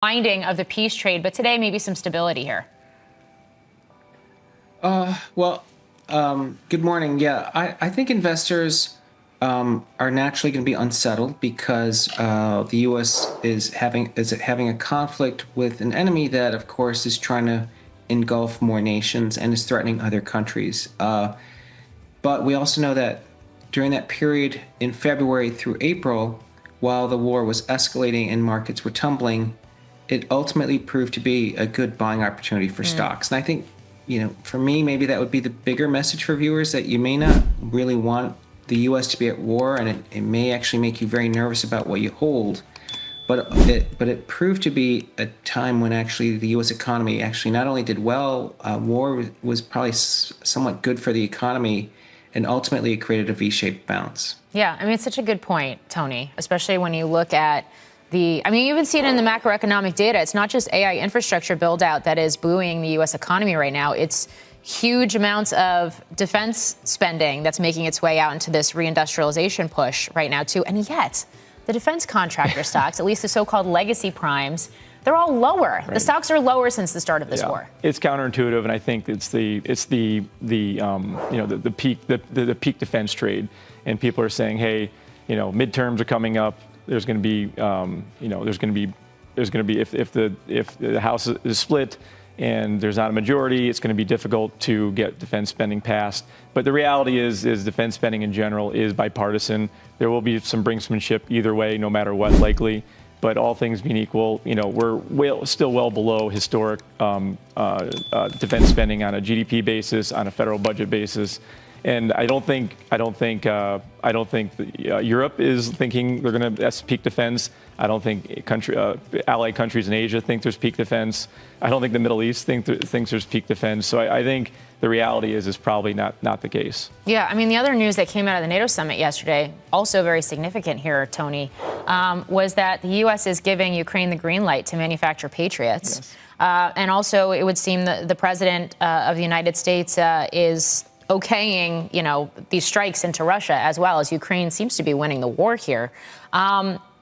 Binding of the peace trade, but today maybe some stability here. Good morning. Yeah, I think investors are naturally going to be unsettled because the U.S. is having a conflict with an enemy that, of course, is trying to engulf more nations and is threatening other countries. But we also know that during that period in February through April, while the war was escalating and markets were tumbling, it ultimately proved to be a good buying opportunity for stocks. And I think, for me, maybe that would be the bigger message for viewers, that you may not really want the U.S. to be at war, and it may actually make you very nervous about what you hold. But it proved to be a time when actually the U.S. economy actually not only did well, war was probably somewhat good for the economy, and ultimately it created a V-shaped bounce. Yeah, I mean, it's such a good point, Tony, especially when you look at you even see it in the macroeconomic data. It's not just AI infrastructure build out that is buoying the U.S. economy right now. It's huge amounts of defense spending that's making its way out into this reindustrialization push right now, too. And yet, the defense contractor stocks, at least the so-called legacy primes, they're all lower. Right. The stocks are lower since the start of this war. It's counterintuitive, and I think it's the peak defense trade, and people are saying, hey, midterms are coming up. There's going to be, if the House is split and there's not a majority, it's going to be difficult to get defense spending passed. But the reality is defense spending in general is bipartisan. There will be some brinksmanship either way, no matter what, likely. But all things being equal, we're still well below historic defense spending on a GDP basis, on a federal budget basis. And I don't think Europe is thinking they're going to peak defense. I don't think allied countries in Asia think there's peak defense. I don't think the Middle East thinks there's peak defense. So I think the reality is probably not the case. Yeah, I mean, the other news that came out of the NATO summit yesterday, also very significant here, Tony, was that the U.S. is giving Ukraine the green light to manufacture Patriots. Yes. And also, it would seem that the president of the United States is okaying, these strikes into Russia, as well as Ukraine seems to be winning the war here.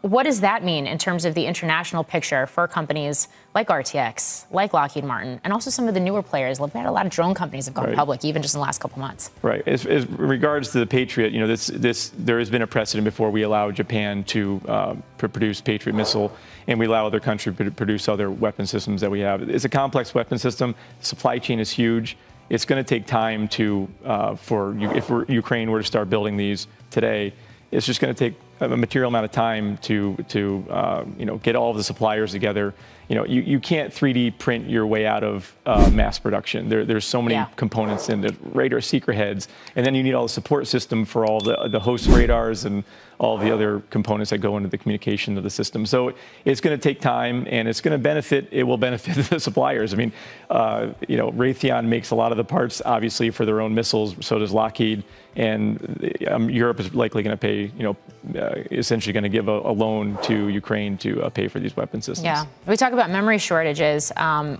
What does that mean in terms of the international picture for companies like RTX, like Lockheed Martin, and also some of the newer players? We've had a lot of drone companies have gone public, even just in the last couple months. Right. As regards to the Patriot, there has been a precedent before. We allow Japan to produce Patriot missile, and we allow other countries to produce other weapon systems that we have. It's a complex weapon system. The supply chain is huge. It's going to take time if Ukraine were to start building these today. It's just going to take a material amount of time to get all of the suppliers together. You can't 3D print your way out of mass production. There's so many components in the radar seeker heads, and then you need all the support system for all the host radars and all the other components that go into the communication of the system. So it's going to take time, and it will benefit the suppliers. I mean, Raytheon makes a lot of the parts, obviously, for their own missiles. So does Lockheed, and Europe is likely going to pay, essentially going to give a loan to Ukraine to pay for these weapon systems. Yeah, we talk about memory shortages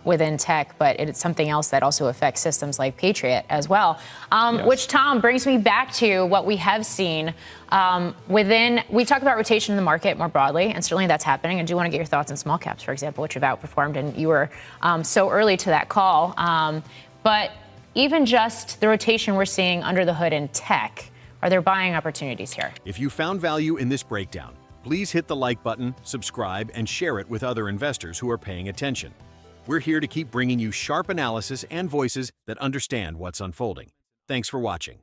within tech, but it's something else that also affects systems like Patriot as well. Yes. Which, Tom, brings me back to what we have seen we talk about rotation in the market more broadly, and certainly that's happening. I do want to get your thoughts on small caps, for example, which have outperformed, and you were so early to that call. But even just the rotation we're seeing under the hood in tech, are there buying opportunities here? If you found value in this breakdown, please hit the like button, subscribe, and share it with other investors who are paying attention. We're here to keep bringing you sharp analysis and voices that understand what's unfolding. Thanks for watching.